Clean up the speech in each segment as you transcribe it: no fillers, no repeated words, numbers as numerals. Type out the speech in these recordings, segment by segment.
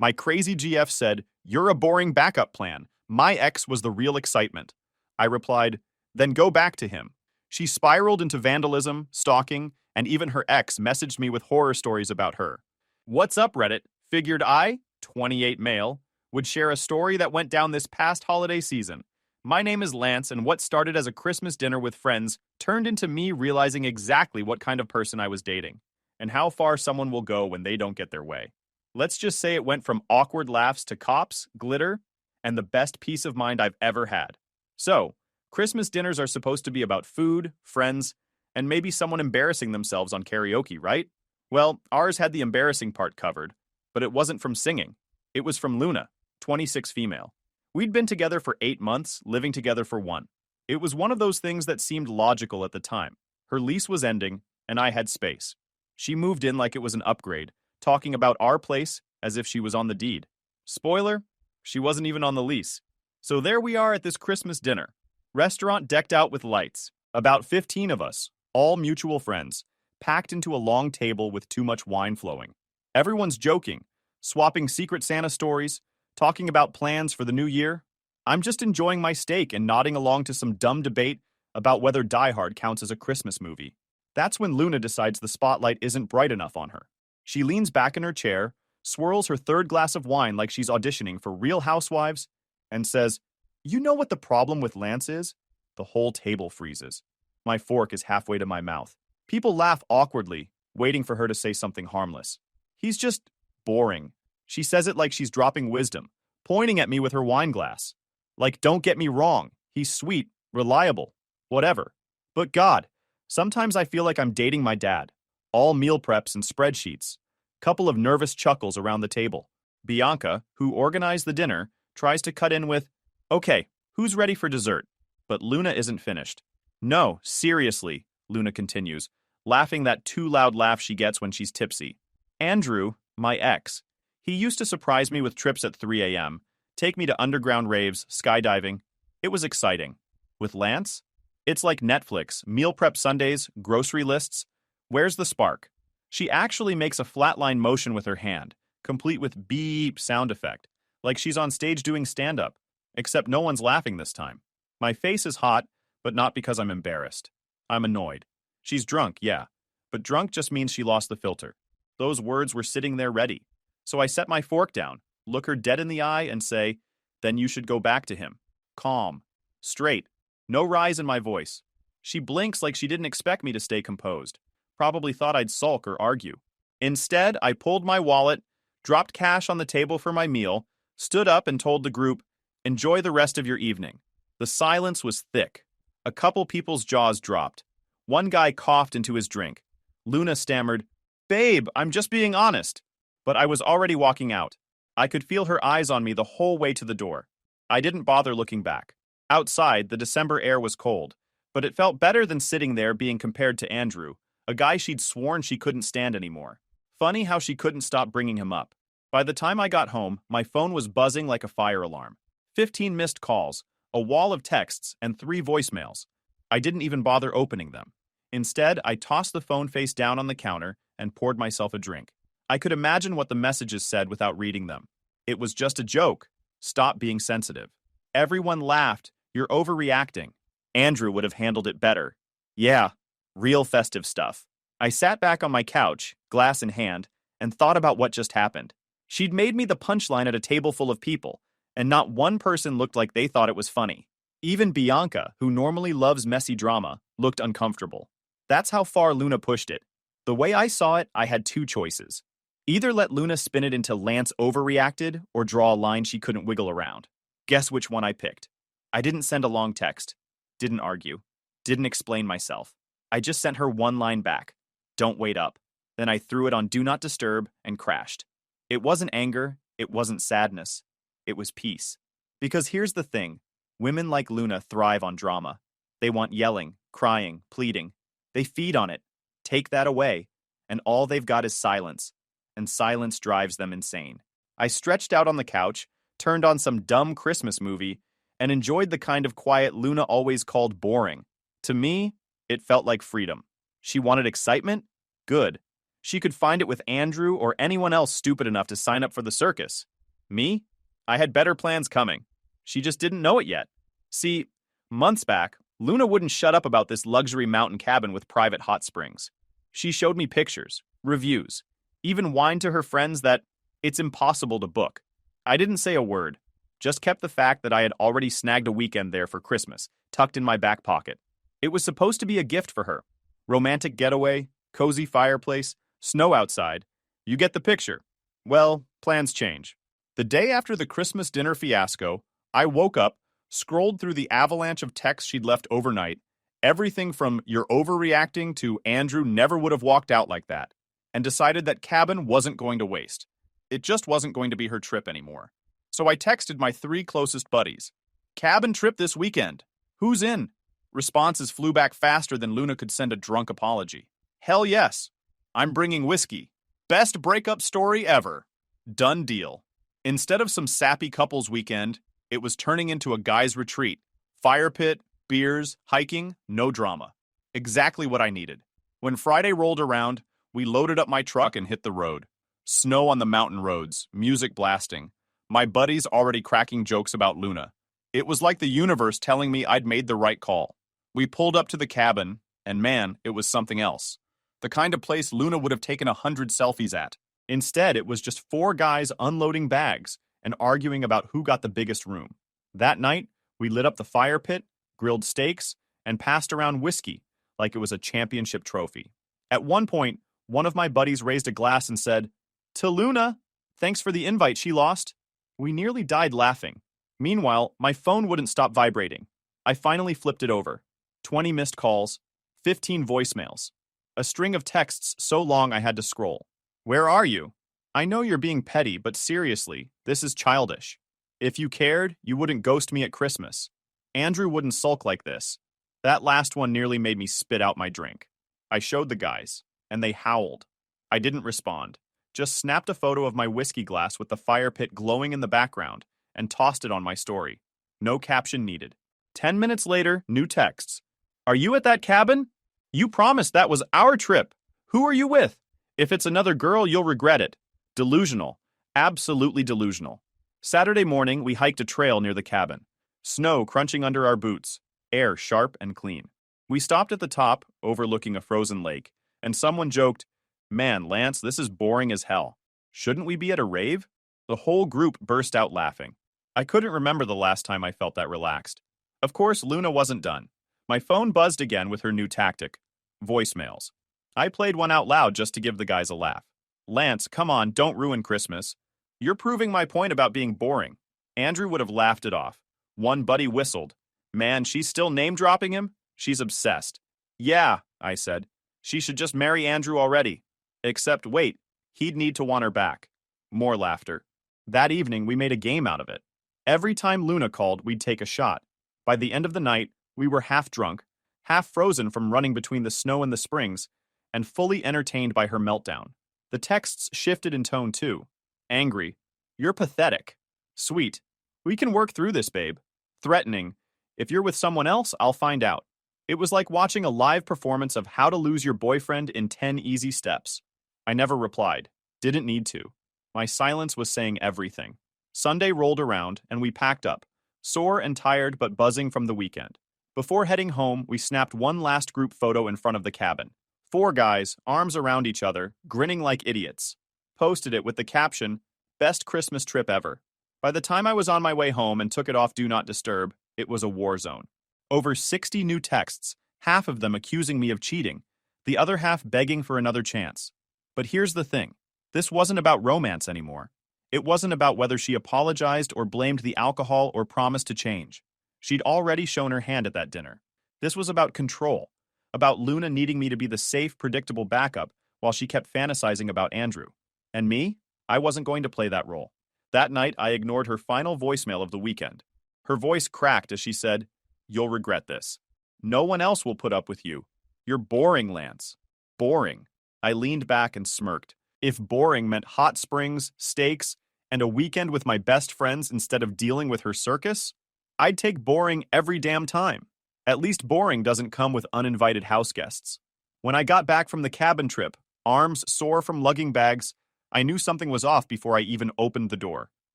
My crazy GF said, "You're a boring backup plan. My ex was the real excitement." I replied, "Then go back to him." She spiraled into vandalism, stalking, and even her ex messaged me with horror stories about her. What's up, Reddit? Figured I, 28 male, would share a story that went down this past holiday season. My name is Lance, and what started as a Christmas dinner with friends turned into me realizing exactly what kind of person I was dating, and how far someone will go when they don't get their way. Let's just say it went from awkward laughs to cops, glitter, and the best peace of mind I've ever had. So, Christmas dinners are supposed to be about food, friends, and maybe someone embarrassing themselves on karaoke, right? Well, ours had the embarrassing part covered, but it wasn't from singing. It was from Luna, 26 female. We'd been together for 8 months, living together for 1. It was one of those things that seemed logical at the time. Her lease was ending, and I had space. She moved in like it was an upgrade, talking about our place as if she was on the deed. Spoiler, she wasn't even on the lease. So there we are at this Christmas dinner. Restaurant decked out with lights. About 15 of us, all mutual friends, packed into a long table with too much wine flowing. Everyone's joking, swapping Secret Santa stories, talking about plans for the new year. I'm just enjoying my steak and nodding along to some dumb debate about whether Die Hard counts as a Christmas movie. That's when Luna decides the spotlight isn't bright enough on her. She leans back in her chair, swirls her third glass of wine like she's auditioning for Real Housewives, and says, "You know what the problem with Lance is?" The whole table freezes. My fork is halfway to my mouth. People laugh awkwardly, waiting for her to say something harmless. He's just boring. She says it like she's dropping wisdom, pointing at me with her wine glass. Like, don't get me wrong, he's sweet, reliable, whatever. But God, sometimes I feel like I'm dating my dad. All meal preps and spreadsheets. Couple of nervous chuckles around the table. Bianca, who organized the dinner, tries to cut in with, "Okay, who's ready for dessert?" But Luna isn't finished. "No, seriously," Luna continues, laughing that too loud laugh she gets when she's tipsy. Andrew, my ex, he used to surprise me with trips at 3 a.m., take me to underground raves, skydiving. It was exciting. With Lance, it's like Netflix, meal prep Sundays, grocery lists. Where's the spark? She actually makes a flatline motion with her hand, complete with beep sound effect, like she's on stage doing stand-up, except no one's laughing this time. My face is hot, but not because I'm embarrassed. I'm annoyed. She's drunk, yeah, but drunk just means she lost the filter. Those words were sitting there ready. So I set my fork down, look her dead in the eye, and say, "Then you should go back to him." Calm. Straight. No rise in my voice. She blinks like she didn't expect me to stay composed. Probably thought I'd sulk or argue. Instead, I pulled my wallet, dropped cash on the table for my meal, stood up and told the group, "Enjoy the rest of your evening." The silence was thick. A couple people's jaws dropped. One guy coughed into his drink. Luna stammered, "Babe, I'm just being honest." But I was already walking out. I could feel her eyes on me the whole way to the door. I didn't bother looking back. Outside, the December air was cold, but it felt better than sitting there being compared to Andrew, a guy she'd sworn she couldn't stand anymore. Funny how she couldn't stop bringing him up. By the time I got home, my phone was buzzing like a fire alarm. 15 missed calls, a wall of texts, and 3 voicemails. I didn't even bother opening them. Instead, I tossed the phone face down on the counter and poured myself a drink. I could imagine what the messages said without reading them. It was just a joke. Stop being sensitive. Everyone laughed. You're overreacting. Andrew would have handled it better. Yeah, real festive stuff. I sat back on my couch, glass in hand, and thought about what just happened. She'd made me the punchline at a table full of people, and not one person looked like they thought it was funny. Even Bianca, who normally loves messy drama, looked uncomfortable. That's how far Luna pushed it. The way I saw it, I had 2 choices. Either let Luna spin it into Lance overreacted or draw a line she couldn't wiggle around. Guess which one I picked. I didn't send a long text. Didn't argue. Didn't explain myself. I just sent her one line back. "Don't wait up." Then I threw it on Do Not Disturb and crashed. It wasn't anger. It wasn't sadness. It was peace. Because here's the thing. Women like Luna thrive on drama. They want yelling, crying, pleading. They feed on it. Take that away, and all they've got is silence. And silence drives them insane. I stretched out on the couch, turned on some dumb Christmas movie, and enjoyed the kind of quiet Luna always called boring. To me, it felt like freedom. She wanted excitement? Good. She could find it with Andrew or anyone else stupid enough to sign up for the circus. Me? I had better plans coming. She just didn't know it yet. See, months back, Luna wouldn't shut up about this luxury mountain cabin with private hot springs. She showed me pictures, reviews, even whined to her friends that it's impossible to book. I didn't say a word, just kept the fact that I had already snagged a weekend there for Christmas, tucked in my back pocket. It was supposed to be a gift for her. Romantic getaway, cozy fireplace, snow outside. You get the picture. Well, plans change. The day after the Christmas dinner fiasco, I woke up, scrolled through the avalanche of texts she'd left overnight, everything from "you're overreacting" to "Andrew never would have walked out like that," and decided that cabin wasn't going to waste. It just wasn't going to be her trip anymore. So I texted my 3 closest buddies. Cabin trip this weekend. Who's in? Responses flew back faster than Luna could send a drunk apology. Hell yes. I'm bringing whiskey. Best breakup story ever. Done deal. Instead of some sappy couples weekend, it was turning into a guy's retreat. Fire pit, beers, hiking, no drama. Exactly what I needed. When Friday rolled around, we loaded up my truck and hit the road. Snow on the mountain roads, music blasting. My buddies already cracking jokes about Luna. It was like the universe telling me I'd made the right call. We pulled up to the cabin, and man, it was something else. The kind of place Luna would have taken 100 selfies at. Instead, it was just 4 guys unloading bags and arguing about who got the biggest room. That night, we lit up the fire pit, grilled steaks, and passed around whiskey like it was a championship trophy. At one point, one of my buddies raised a glass and said, "To Luna, thanks for the invite she lost." We nearly died laughing. Meanwhile, my phone wouldn't stop vibrating. I finally flipped it over. 20 missed calls, 15 voicemails. A string of texts so long I had to scroll. Where are you? I know you're being petty, but seriously, this is childish. If you cared, you wouldn't ghost me at Christmas. Andrew wouldn't sulk like this. That last one nearly made me spit out my drink. I showed the guys, and they howled. I didn't respond. Just snapped a photo of my whiskey glass with the fire pit glowing in the background and tossed it on my story. No caption needed. 10 minutes later, new texts. Are you at that cabin? You promised that was our trip. Who are you with? If it's another girl, you'll regret it. Delusional. Absolutely delusional. Saturday morning, we hiked a trail near the cabin. Snow crunching under our boots. Air sharp and clean. We stopped at the top, overlooking a frozen lake, and someone joked, "Man, Lance, this is boring as hell. Shouldn't we be at a rave?" The whole group burst out laughing. I couldn't remember the last time I felt that relaxed. Of course, Luna wasn't done. My phone buzzed again with her new tactic. Voicemails. I played one out loud just to give the guys a laugh. "Lance, come on, don't ruin Christmas. You're proving my point about being boring." Andrew would have laughed it off. One buddy whistled. "Man, she's still name-dropping him? She's obsessed." "Yeah," I said. "She should just marry Andrew already." Except, wait, he'd need to want her back. More laughter. That evening, we made a game out of it. Every time Luna called, we'd take a shot. By the end of the night, we were half drunk, half frozen from running between the snow and the springs, and fully entertained by her meltdown. The texts shifted in tone too. Angry. "You're pathetic." Sweet. "We can work through this, babe." Threatening. "If you're with someone else, I'll find out." It was like watching a live performance of How to Lose Your Boyfriend in 10 Easy Steps. I never replied. Didn't need to. My silence was saying everything. Sunday rolled around, and we packed up, sore and tired but buzzing from the weekend. Before heading home, we snapped one last group photo in front of the cabin. 4 guys, arms around each other, grinning like idiots. Posted it with the caption, "Best Christmas trip ever." By the time I was on my way home and took it off Do Not Disturb, it was a war zone. Over 60 new texts, half of them accusing me of cheating, the other half begging for another chance. But here's the thing. This wasn't about romance anymore. It wasn't about whether she apologized or blamed the alcohol or promised to change. She'd already shown her hand at that dinner. This was about control, about Luna needing me to be the safe, predictable backup while she kept fantasizing about Andrew. And me? I wasn't going to play that role. That night, I ignored her final voicemail of the weekend. Her voice cracked as she said, "You'll regret this. No one else will put up with you. You're boring, Lance." Boring. I leaned back and smirked. If boring meant hot springs, steaks, and a weekend with my best friends instead of dealing with her circus, I'd take boring every damn time. At least boring doesn't come with uninvited house guests. When I got back from the cabin trip, Arms sore from lugging bags, I knew something was off before I even opened the door.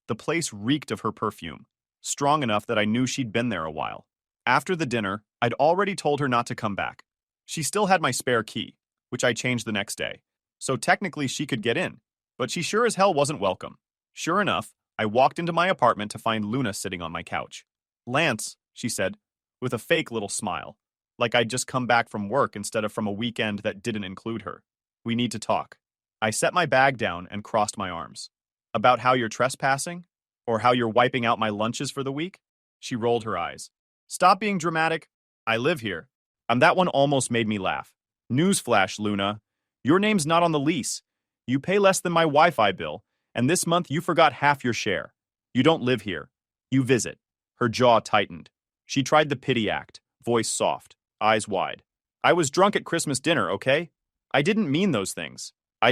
The place reeked of her perfume, strong enough that I knew she'd been there a while. After the dinner, I'd already told her not to come back. She still had my spare key, which I changed the next day, so technically she could get in, but she sure as hell wasn't welcome. Sure enough, I walked into my apartment to find Luna sitting on my couch. "Lance," she said, with a fake little smile, like I'd just come back from work instead of from a weekend that didn't include her. "We need to talk." I set my bag down and crossed my arms. "About how you're trespassing? Or how you're wiping out my lunches for the week?" She rolled her eyes. "Stop being dramatic. I live here." And that one almost made me laugh. "Newsflash, Luna. Your name's not on the lease. You pay less than my Wi-Fi bill, and this month you forgot half your share. You don't live here. You visit." Her jaw tightened. She tried the pity act, voice soft, eyes wide. "I was drunk at Christmas dinner, okay? I didn't mean those things. I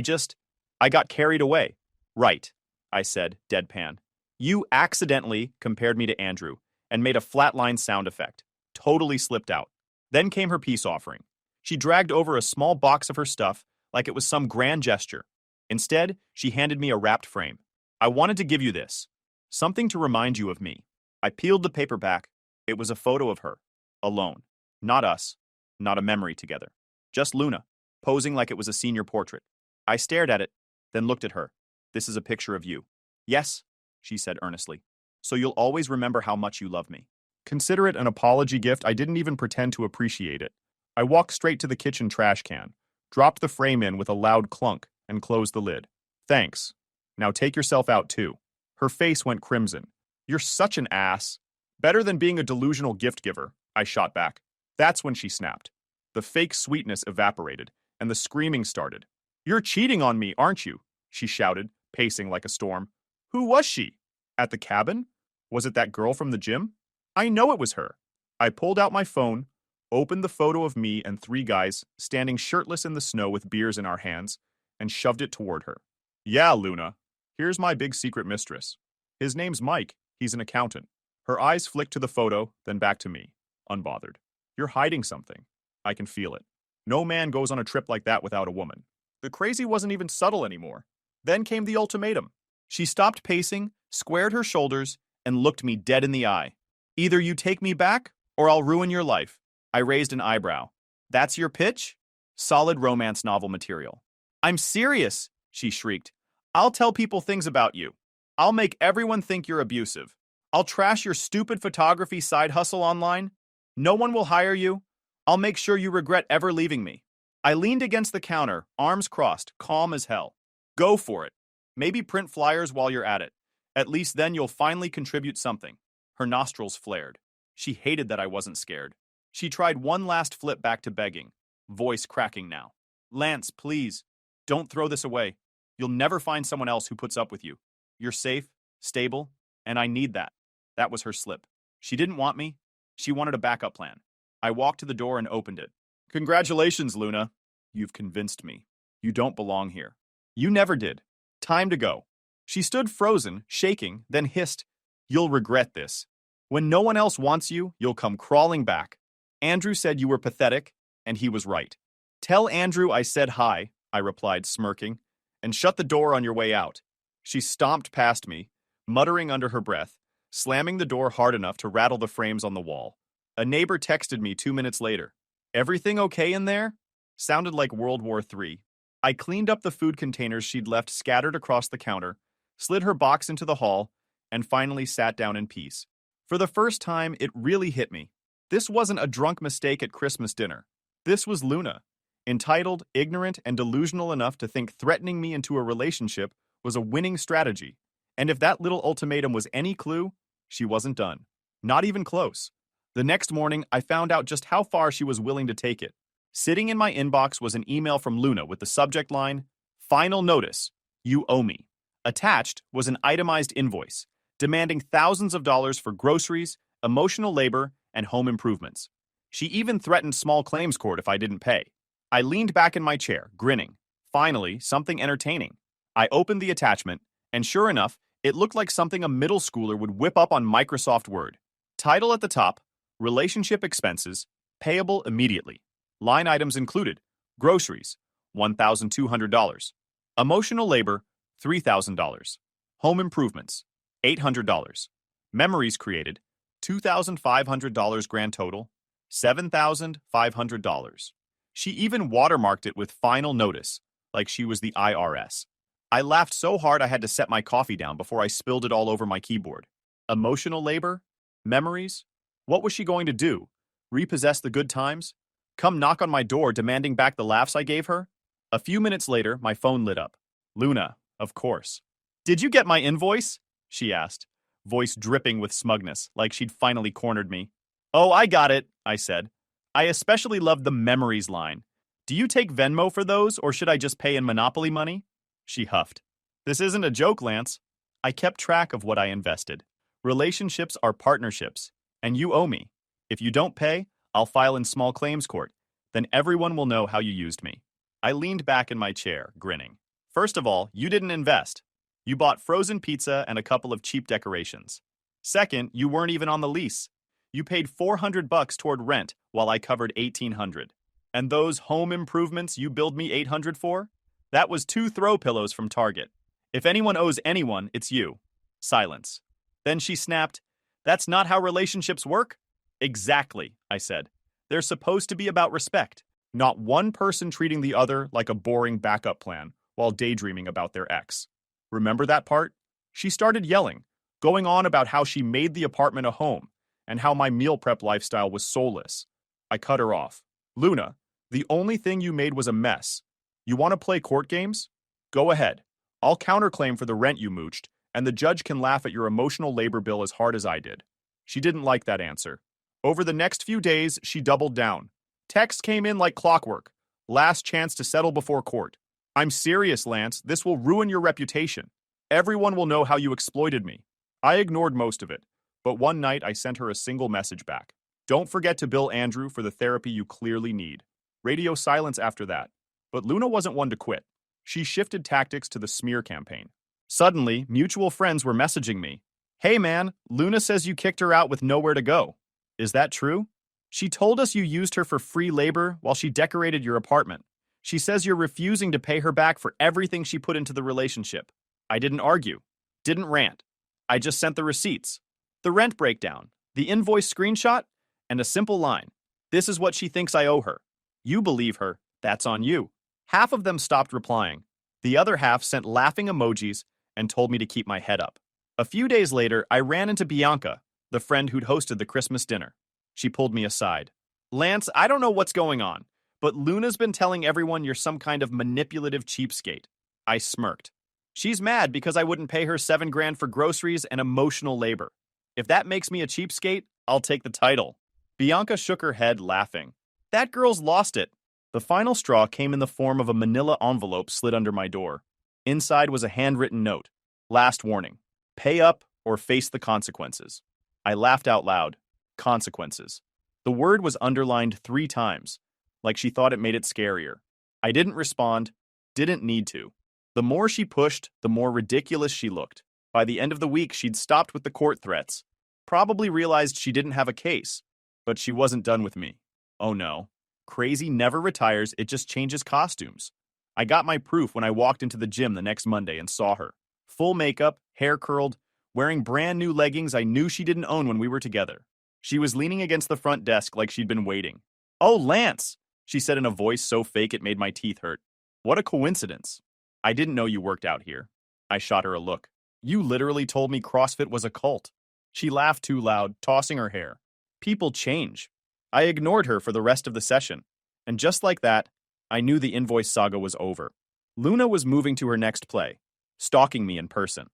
got carried away." "Right," I said, deadpan. "You accidentally compared me to Andrew and made a flatline sound effect. Totally slipped out." Then came her peace offering. She dragged over a small box of her stuff like it was some grand gesture. Instead, she handed me a wrapped frame. "I wanted to give you this. Something to remind you of me." I peeled the paper back. It was a photo of her. Alone. Not us. Not a memory together. Just Luna, posing like it was a senior portrait. I stared at it, then looked at her. "This is a picture of you." "Yes," she said earnestly. "So you'll always remember how much you love me." Consider it an apology gift. I didn't even pretend to appreciate it. I walked straight to the kitchen trash can, dropped the frame in with a loud clunk, and closed the lid. "Thanks. Now take yourself out too." Her face went crimson. "You're such an ass." "Better than being a delusional gift giver," I shot back. That's when she snapped. The fake sweetness evaporated, and the screaming started. "You're cheating on me, aren't you?" she shouted, pacing like a storm. "Who was she? At the cabin? Was it that girl from the gym? I know it was her." I pulled out my phone, opened the photo of me and three guys standing shirtless in the snow with beers in our hands, and shoved it toward her. "Yeah, Luna. Here's my big secret mistress. His name's Mike. He's an accountant." Her eyes flicked to the photo, then back to me, unbothered. "You're hiding something. I can feel it. No man goes on a trip like that without a woman." The crazy wasn't even subtle anymore. Then came the ultimatum. She stopped pacing, squared her shoulders, and looked me dead in the eye. "Either you take me back, or I'll ruin your life." I raised an eyebrow. "That's your pitch?" Solid romance novel material. "I'm serious," she shrieked. "I'll tell people things about you. I'll make everyone think you're abusive. I'll trash your stupid photography side hustle online. No one will hire you. I'll make sure you regret ever leaving me." I leaned against the counter, arms crossed, calm as hell. "Go for it. Maybe print flyers while you're at it. At least then you'll finally contribute something." Her nostrils flared. She hated that I wasn't scared. She tried one last flip back to begging, voice cracking now. "Lance, please, don't throw this away. You'll never find someone else who puts up with you. You're safe, stable, and I need that." That was her slip. She didn't want me. She wanted a backup plan. I walked to the door and opened it. "Congratulations, Luna. You've convinced me. You don't belong here. You never did. Time to go." She stood frozen, shaking, then hissed, "You'll regret this. When no one else wants you, you'll come crawling back. Andrew said you were pathetic, and he was right." "Tell Andrew I said hi," I replied, smirking, "and shut the door on your way out." She stomped past me, muttering under her breath, slamming the door hard enough to rattle the frames on the wall. A neighbor texted me 2 minutes later. "Everything okay in there?" Sounded like World War III. I cleaned up the food containers she'd left scattered across the counter, slid her box into the hall, and finally sat down in peace. For the first time, it really hit me. This wasn't a drunk mistake at Christmas dinner. This was Luna, entitled, ignorant, and delusional enough to think threatening me into a relationship was a winning strategy. And if that little ultimatum was any clue, she wasn't done. Not even close. The next morning, I found out just how far she was willing to take it. Sitting in my inbox was an email from Luna with the subject line, "Final notice. You owe me." Attached was an itemized invoice, demanding thousands of dollars for groceries, emotional labor, and home improvements. She even threatened small claims court if I didn't pay. I leaned back in my chair, grinning. Finally, something entertaining. I opened the attachment, and sure enough, it looked like something a middle schooler would whip up on Microsoft Word. Title at the top, Relationship Expenses, Payable Immediately. Line items included, groceries, $1,200. Emotional labor, $3,000. Home improvements, $800. Memories created, $2,500 grand total, $7,500. She even watermarked it with final notice, like she was the IRS. I laughed so hard I had to set my coffee down before I spilled it all over my keyboard. Emotional labor? Memories? What was she going to do? Repossess the good times? Come knock on my door demanding back the laughs I gave her? A few minutes later, my phone lit up. Luna, of course. Did you get my invoice? She asked, voice dripping with smugness, like she'd finally cornered me. Oh, I got it, I said. I especially loved the memories line. Do you take Venmo for those, or should I just pay in Monopoly money? She huffed. This isn't a joke, Lance. I kept track of what I invested. Relationships are partnerships, and you owe me. If you don't pay, I'll file in small claims court. Then everyone will know how you used me. I leaned back in my chair, grinning. First of all, you didn't invest. You bought frozen pizza and a couple of cheap decorations. Second, you weren't even on the lease. You paid $400 toward rent while I covered $1,800. And those home improvements you billed me $800 for? That was 2 throw pillows from Target. If anyone owes anyone, it's you. Silence. Then she snapped, That's not how relationships work? Exactly, I said. They're supposed to be about respect, not one person treating the other like a boring backup plan while daydreaming about their ex. Remember that part? She started yelling, going on about how she made the apartment a home and how my meal prep lifestyle was soulless. I cut her off. Luna, the only thing you made was a mess. You want to play court games? Go ahead. I'll counterclaim for the rent you mooched, and the judge can laugh at your emotional labor bill as hard as I did. She didn't like that answer. Over the next few days, she doubled down. Texts came in like clockwork. Last chance to settle before court. I'm serious, Lance. This will ruin your reputation. Everyone will know how you exploited me. I ignored most of it, but one night I sent her a single message back. Don't forget to bill Andrew for the therapy you clearly need. Radio silence after that. But Luna wasn't one to quit. She shifted tactics to the smear campaign. Suddenly, mutual friends were messaging me. Hey man, Luna says you kicked her out with nowhere to go. Is that true? She told us you used her for free labor while she decorated your apartment. She says you're refusing to pay her back for everything she put into the relationship. I didn't argue. Didn't rant. I just sent the receipts. The rent breakdown, the invoice screenshot, and a simple line. This is what she thinks I owe her. You believe her. That's on you. Half of them stopped replying. The other half sent laughing emojis and told me to keep my head up. A few days later, I ran into Bianca, the friend who'd hosted the Christmas dinner. She pulled me aside. Lance, I don't know what's going on, but Luna's been telling everyone you're some kind of manipulative cheapskate. I smirked. She's mad because I wouldn't pay her $7,000 for groceries and emotional labor. If that makes me a cheapskate, I'll take the title. Bianca shook her head, laughing. That girl's lost it. The final straw came in the form of a manila envelope slid under my door. Inside was a handwritten note. Last warning. Pay up or face the consequences. I laughed out loud. Consequences. The word was underlined 3 times, like she thought it made it scarier. I didn't respond, didn't need to. The more she pushed, the more ridiculous she looked. By the end of the week, she'd stopped with the court threats. Probably realized she didn't have a case, but she wasn't done with me. Oh no. Crazy never retires, it just changes costumes. I got my proof when I walked into the gym the next Monday and saw her. Full makeup, hair curled, wearing brand new leggings I knew she didn't own when we were together. She was leaning against the front desk like she'd been waiting. Oh, Lance, she said in a voice so fake it made my teeth hurt. What a coincidence. I didn't know you worked out here. I shot her a look. You literally told me CrossFit was a cult. She laughed too loud, tossing her hair. People change. I ignored her for the rest of the session. And just like that, I knew the invoice saga was over. Luna was moving to her next play, stalking me in person.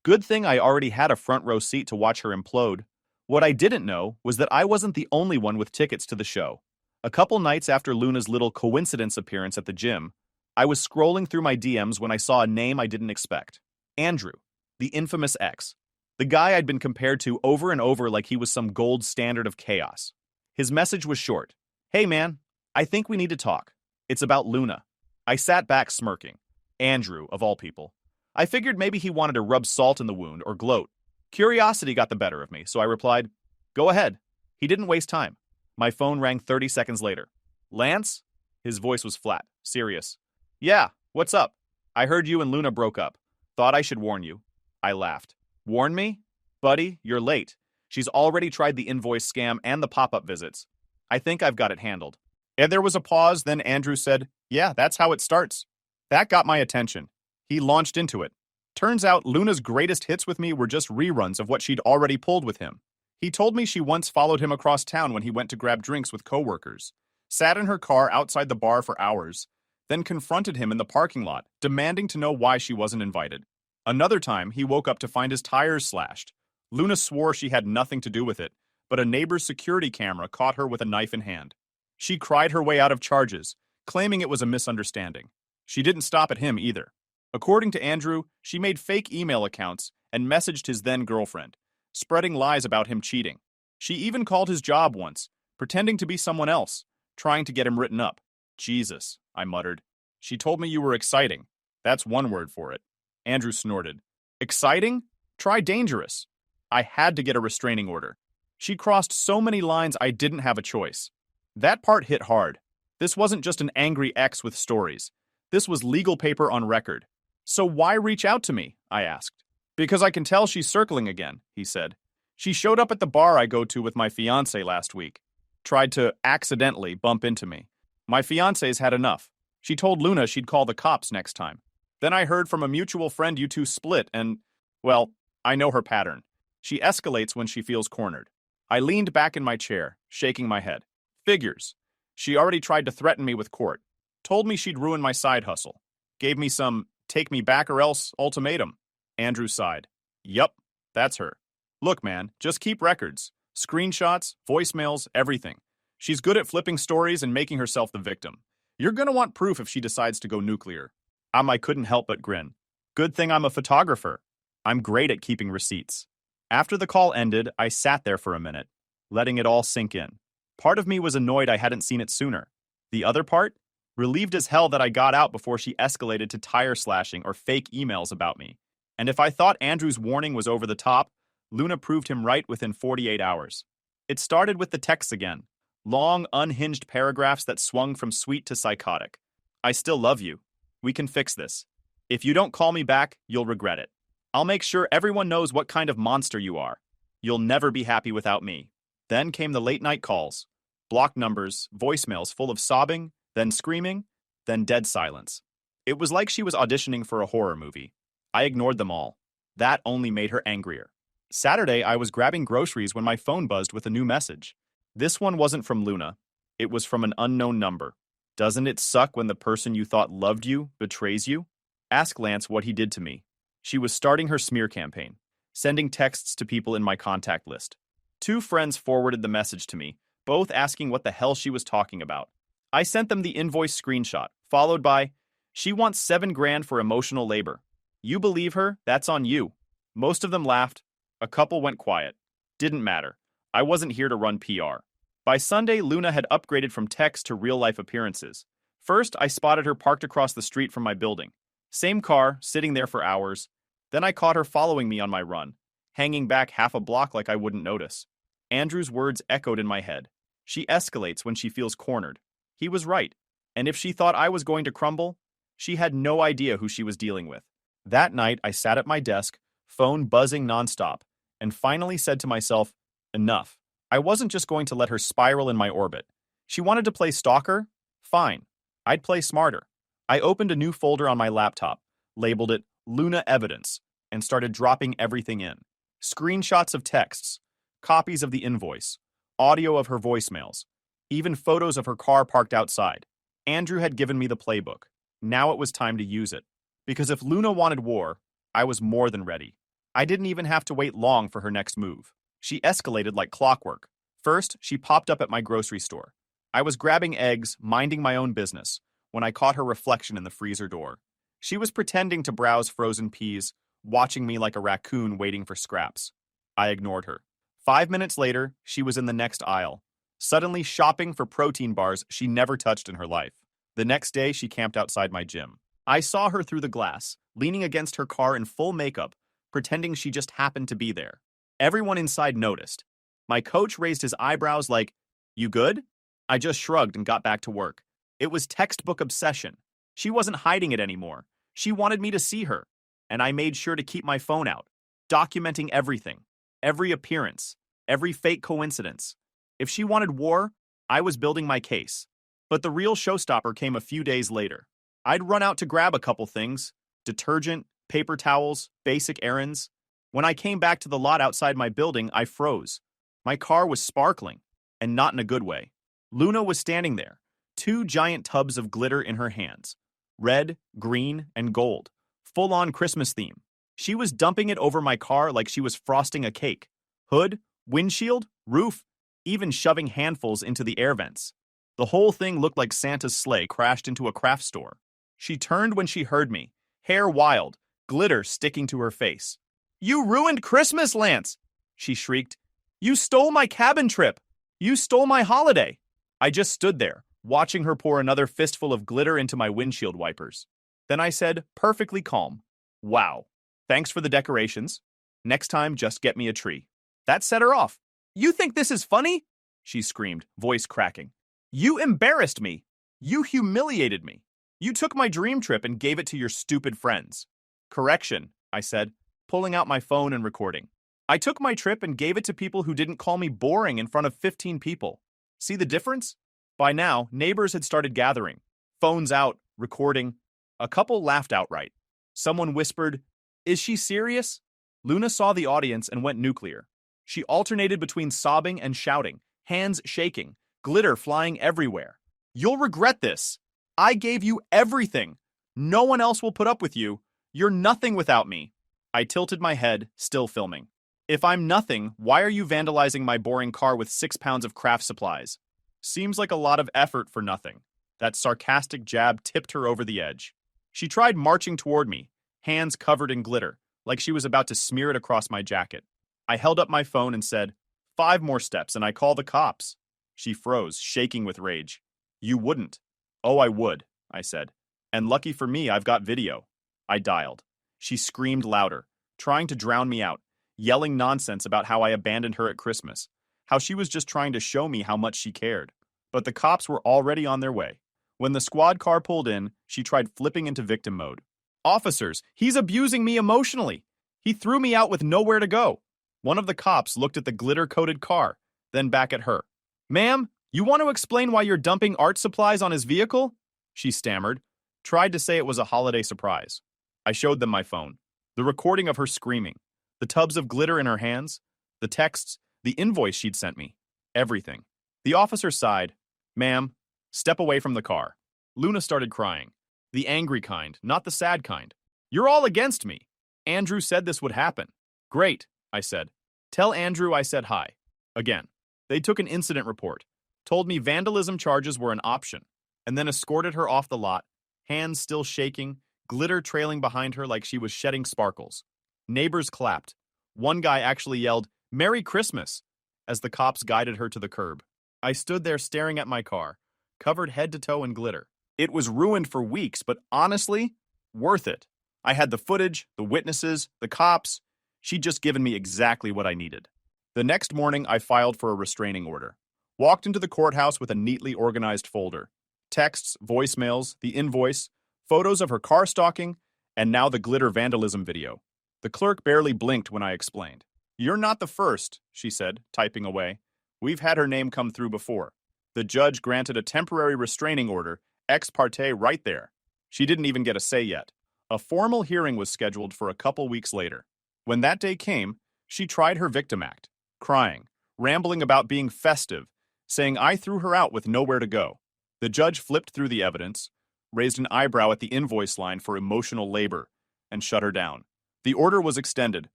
Good thing I already had a front row seat to watch her implode. What I didn't know was that I wasn't the only one with tickets to the show. A couple nights after Luna's little coincidence appearance at the gym, I was scrolling through my DMs when I saw a name I didn't expect. Andrew, the infamous ex. The guy I'd been compared to over and over like he was some gold standard of chaos. His message was short. Hey man, I think we need to talk. It's about Luna. I sat back smirking. Andrew, of all people. I figured maybe he wanted to rub salt in the wound or gloat. Curiosity got the better of me, so I replied, Go ahead. He didn't waste time. My phone rang 30 seconds later. Lance? His voice was flat, serious. Yeah, what's up? I heard you and Luna broke up. Thought I should warn you. I laughed. Warn me? Buddy, you're late. She's already tried the invoice scam and the pop-up visits. I think I've got it handled. And there was a pause, then Andrew said, Yeah, that's how it starts. That got my attention. He launched into it. Turns out Luna's greatest hits with me were just reruns of what she'd already pulled with him. He told me she once followed him across town when he went to grab drinks with coworkers, sat in her car outside the bar for hours, then confronted him in the parking lot, demanding to know why she wasn't invited. Another time, he woke up to find his tires slashed. Luna swore she had nothing to do with it, but a neighbor's security camera caught her with a knife in hand. She cried her way out of charges, claiming it was a misunderstanding. She didn't stop at him either. According to Andrew, she made fake email accounts and messaged his then-girlfriend, spreading lies about him cheating. She even called his job once, pretending to be someone else, trying to get him written up. Jesus, I muttered. She told me you were exciting. That's one word for it. Andrew snorted. Exciting? Try dangerous. I had to get a restraining order. She crossed so many lines I didn't have a choice. That part hit hard. This wasn't just an angry ex with stories. This was legal paper on record. So why reach out to me? I asked. Because I can tell she's circling again, he said. She showed up at the bar I go to with my fiancé last week. Tried to accidentally bump into me. My fiancé's had enough. She told Luna she'd call the cops next time. Then I heard from a mutual friend you two split and, well, I know her pattern. She escalates when she feels cornered. I leaned back in my chair, shaking my head. Figures. She already tried to threaten me with court. Told me she'd ruin my side hustle. Gave me some take me back or else ultimatum. Andrew sighed. Yup, that's her. Look, man, just keep records. Screenshots, voicemails, everything. She's good at flipping stories and making herself the victim. You're gonna want proof if she decides to go nuclear. I couldn't help but grin. Good thing I'm a photographer. I'm great at keeping receipts. After the call ended, I sat there for a minute, letting it all sink in. Part of me was annoyed I hadn't seen it sooner. The other part? Relieved as hell that I got out before she escalated to tire slashing or fake emails about me. And if I thought Andrew's warning was over the top, Luna proved him right within 48 hours. It started with the texts again. Long, unhinged paragraphs that swung from sweet to psychotic. I still love you. We can fix this. If you don't call me back, you'll regret it. I'll make sure everyone knows what kind of monster you are. You'll never be happy without me. Then came the late-night calls. Blocked numbers, voicemails full of sobbing, then screaming, then dead silence. It was like she was auditioning for a horror movie. I ignored them all. That only made her angrier. Saturday, I was grabbing groceries when my phone buzzed with a new message. This one wasn't from Luna. It was from an unknown number. Doesn't it suck when the person you thought loved you betrays you? Ask Lance what he did to me. She was starting her smear campaign, sending texts to people in my contact list. 2 friends forwarded the message to me, both asking what the hell she was talking about. I sent them the invoice screenshot, followed by, She wants $7,000 for emotional labor. You believe her? That's on you. Most of them laughed. A couple went quiet. Didn't matter. I wasn't here to run PR. By Sunday, Luna had upgraded from text to real-life appearances. First, I spotted her parked across the street from my building. Same car, sitting there for hours. Then I caught her following me on my run, hanging back half a block like I wouldn't notice. Andrew's words echoed in my head. She escalates when she feels cornered. He was right. And if she thought I was going to crumble, she had no idea who she was dealing with. That night, I sat at my desk, phone buzzing nonstop, and finally said to myself, enough. I wasn't just going to let her spiral in my orbit. She wanted to play stalker? Fine. I'd play smarter. I opened a new folder on my laptop, labeled it Luna Evidence, and started dropping everything in. Screenshots of texts, copies of the invoice, audio of her voicemails, even photos of her car parked outside. Andrew had given me the playbook. Now it was time to use it. Because if Luna wanted war, I was more than ready. I didn't even have to wait long for her next move. She escalated like clockwork. First, she popped up at my grocery store. I was grabbing eggs, minding my own business, when I caught her reflection in the freezer door. She was pretending to browse frozen peas, watching me like a raccoon waiting for scraps. I ignored her. 5 minutes later, she was in the next aisle, suddenly shopping for protein bars she never touched in her life. The next day, she camped outside my gym. I saw her through the glass, leaning against her car in full makeup, pretending she just happened to be there. Everyone inside noticed. My coach raised his eyebrows like, "You good?" I just shrugged and got back to work. It was textbook obsession. She wasn't hiding it anymore. She wanted me to see her. And I made sure to keep my phone out, documenting everything, every appearance, every fake coincidence. If she wanted war, I was building my case. But the real showstopper came a few days later. I'd run out to grab a couple things: detergent, paper towels, basic errands. When I came back to the lot outside my building, I froze. My car was sparkling, and not in a good way. Luna was standing there, two giant tubs of glitter in her hands. Red, green, and gold. Full-on Christmas theme. She was dumping it over my car like she was frosting a cake. Hood, windshield, roof, even shoving handfuls into the air vents. The whole thing looked like Santa's sleigh crashed into a craft store. She turned when she heard me, hair wild, glitter sticking to her face. "You ruined Christmas, Lance!" she shrieked. "You stole my cabin trip! You stole my holiday!" I just stood there, watching her pour another fistful of glitter into my windshield wipers. Then I said, perfectly calm, "Wow, thanks for the decorations. Next time, just get me a tree." That set her off. "You think this is funny?" she screamed, voice cracking. "You embarrassed me. You humiliated me. You took my dream trip and gave it to your stupid friends." "Correction," I said, pulling out my phone and recording. "I took my trip and gave it to people who didn't call me boring in front of 15 people. See the difference?" By now, neighbors had started gathering. Phones out, recording. A couple laughed outright. Someone whispered, "Is she serious?" Luna saw the audience and went nuclear. She alternated between sobbing and shouting, hands shaking, glitter flying everywhere. "You'll regret this. I gave you everything. No one else will put up with you. You're nothing without me." I tilted my head, still filming. "If I'm nothing, why are you vandalizing my boring car with 6 pounds of craft supplies? Seems like a lot of effort for nothing." That sarcastic jab tipped her over the edge. She tried marching toward me, hands covered in glitter, like she was about to smear it across my jacket. I held up my phone and said, 5 more steps and I call the cops." She froze, shaking with rage. "You wouldn't." "Oh, I would," I said. "And lucky for me, I've got video." I dialed. She screamed louder, trying to drown me out, yelling nonsense about how I abandoned her at Christmas, how she was just trying to show me how much she cared. But the cops were already on their way. When the squad car pulled in, she tried flipping into victim mode. "Officers, he's abusing me emotionally. He threw me out with nowhere to go." One of the cops looked at the glitter-coated car, then back at her. "Ma'am, you want to explain why you're dumping art supplies on his vehicle?" She stammered, tried to say it was a holiday surprise. I showed them my phone, the recording of her screaming, the tubs of glitter in her hands, the texts, the invoice she'd sent me, everything. The officer sighed. "Ma'am, step away from the car." Luna started crying. The angry kind, not the sad kind. "You're all against me. Andrew said this would happen." "Great," I said. "Tell Andrew I said hi." Again. They took an incident report, told me vandalism charges were an option, and then escorted her off the lot, hands still shaking, glitter trailing behind her like she was shedding sparkles. Neighbors clapped. One guy actually yelled, "Merry Christmas," as the cops guided her to the curb. I stood there staring at my car, covered head to toe in glitter. It was ruined for weeks, but honestly, worth it. I had the footage, the witnesses, the cops. She'd just given me exactly what I needed. The next morning, I filed for a restraining order. Walked into the courthouse with a neatly organized folder. Texts, voicemails, the invoice, photos of her car stalking, and now the glitter vandalism video. The clerk barely blinked when I explained. "You're not the first," she said, typing away. "We've had her name come through before." The judge granted a temporary restraining order, ex parte right there. She didn't even get a say yet. A formal hearing was scheduled for a couple weeks later. When that day came, she tried her victim act, crying, rambling about being festive, saying I threw her out with nowhere to go. The judge flipped through the evidence, raised an eyebrow at the invoice line for emotional labor, and shut her down. The order was extended,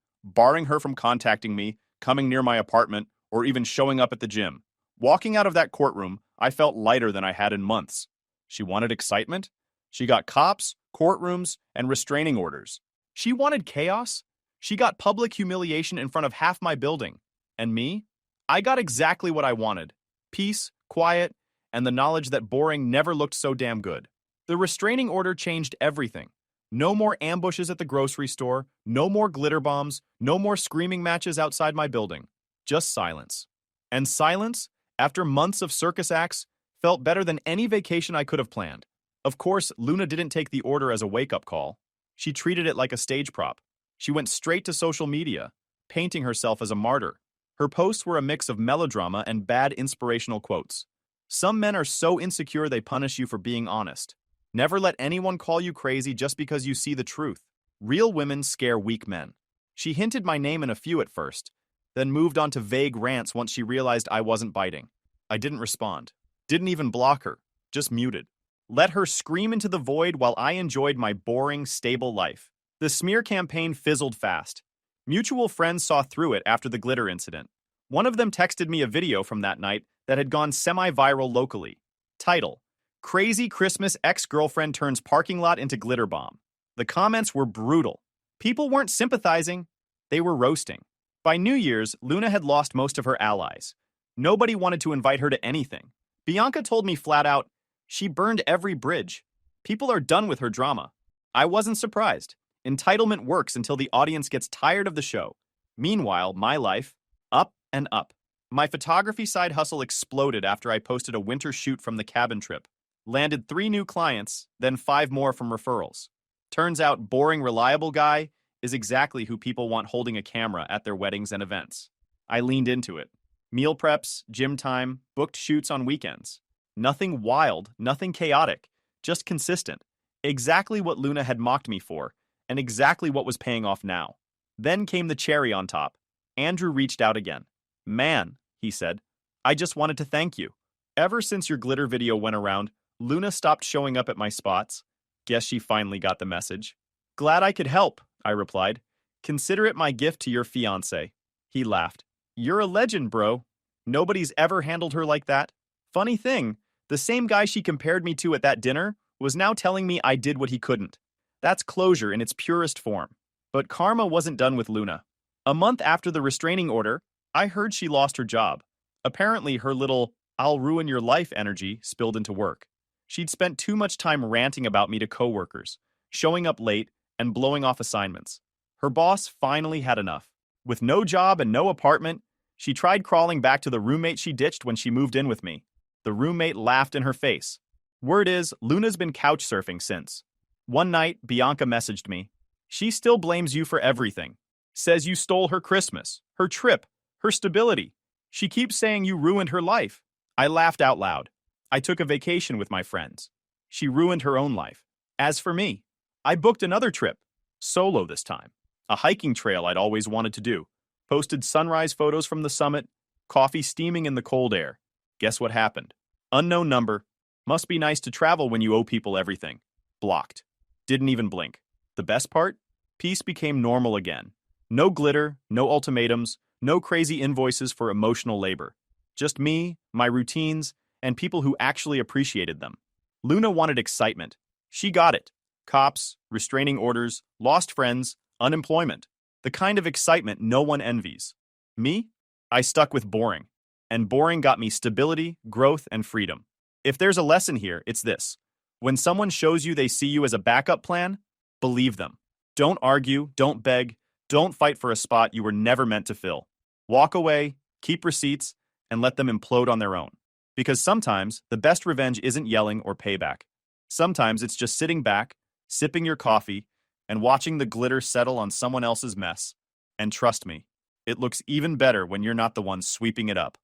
barring her from contacting me, coming near my apartment, or even showing up at the gym. Walking out of that courtroom, I felt lighter than I had in months. She wanted excitement? She got cops, courtrooms, and restraining orders. She wanted chaos? She got public humiliation in front of half my building. And me? I got exactly what I wanted. Peace, quiet, and the knowledge that boring never looked so damn good. The restraining order changed everything. No more ambushes at the grocery store, no more glitter bombs, no more screaming matches outside my building. Just silence. And silence, after months of circus acts, felt better than any vacation I could have planned. Of course, Luna didn't take the order as a wake-up call. She treated it like a stage prop. She went straight to social media, painting herself as a martyr. Her posts were a mix of melodrama and bad inspirational quotes. Some men are so insecure they punish you for being honest. Never let anyone call you crazy just because you see the truth. Real women scare weak men. She hinted my name in a few at first, then moved on to vague rants once she realized I wasn't biting. I didn't respond. Didn't even block her, just muted. Let her scream into the void while I enjoyed my boring, stable life. The smear campaign fizzled fast. Mutual friends saw through it after the glitter incident. One of them texted me a video from that night that had gone semi-viral locally. Title: Crazy Christmas Ex-Girlfriend Turns Parking Lot into Glitter Bomb. The comments were brutal. People weren't sympathizing, they were roasting. By New Year's, Luna had lost most of her allies. Nobody wanted to invite her to anything. Bianca told me flat out, she burned every bridge. People are done with her drama. I wasn't surprised. Entitlement works until the audience gets tired of the show. Meanwhile, my life, up and up. My photography side hustle exploded after I posted a winter shoot from the cabin trip. Landed 3 new clients, then 5 more from referrals. Turns out boring, reliable guy is exactly who people want holding a camera at their weddings and events. I leaned into it. Meal preps, gym time, booked shoots on weekends. Nothing wild, nothing chaotic, just consistent. Exactly what Luna had mocked me for, and exactly what was paying off now. Then came the cherry on top. Andrew reached out again. Man, he said, I just wanted to thank you. Ever since your glitter video went around, Luna stopped showing up at my spots. Guess she finally got the message. Glad I could help, I replied. Consider it my gift to your fiancé. He laughed. You're a legend, bro. Nobody's ever handled her like that. Funny thing, the same guy she compared me to at that dinner was now telling me I did what he couldn't. That's closure in its purest form. But karma wasn't done with Luna. A month after the restraining order, I heard she lost her job. Apparently, her little I'll ruin your life energy spilled into work. She'd spent too much time ranting about me to coworkers, showing up late, and blowing off assignments. Her boss finally had enough. With no job and no apartment, she tried crawling back to the roommate she ditched when she moved in with me. The roommate laughed in her face. Word is, Luna's been couch surfing since. One night, Bianca messaged me. She still blames you for everything. Says you stole her Christmas, her trip, her stability. She keeps saying you ruined her life. I laughed out loud. I took a vacation with my friends. She ruined her own life. As for me, I booked another trip, solo this time. A hiking trail I'd always wanted to do. Posted sunrise photos from the summit, coffee steaming in the cold air. Guess what happened? Unknown number. Must be nice to travel when you owe people everything. Blocked. Didn't even blink. The best part? Peace became normal again. No glitter, no ultimatums, no crazy invoices for emotional labor. Just me, my routines, and people who actually appreciated them. Luna wanted excitement. She got it. Cops, restraining orders, lost friends, unemployment. The kind of excitement no one envies. Me? I stuck with boring. And boring got me stability, growth, and freedom. If there's a lesson here, it's this. When someone shows you they see you as a backup plan, believe them. Don't argue, don't beg, don't fight for a spot you were never meant to fill. Walk away, keep receipts, and let them implode on their own. Because sometimes the best revenge isn't yelling or payback. Sometimes it's just sitting back, sipping your coffee, and watching the glitter settle on someone else's mess. And trust me, it looks even better when you're not the one sweeping it up.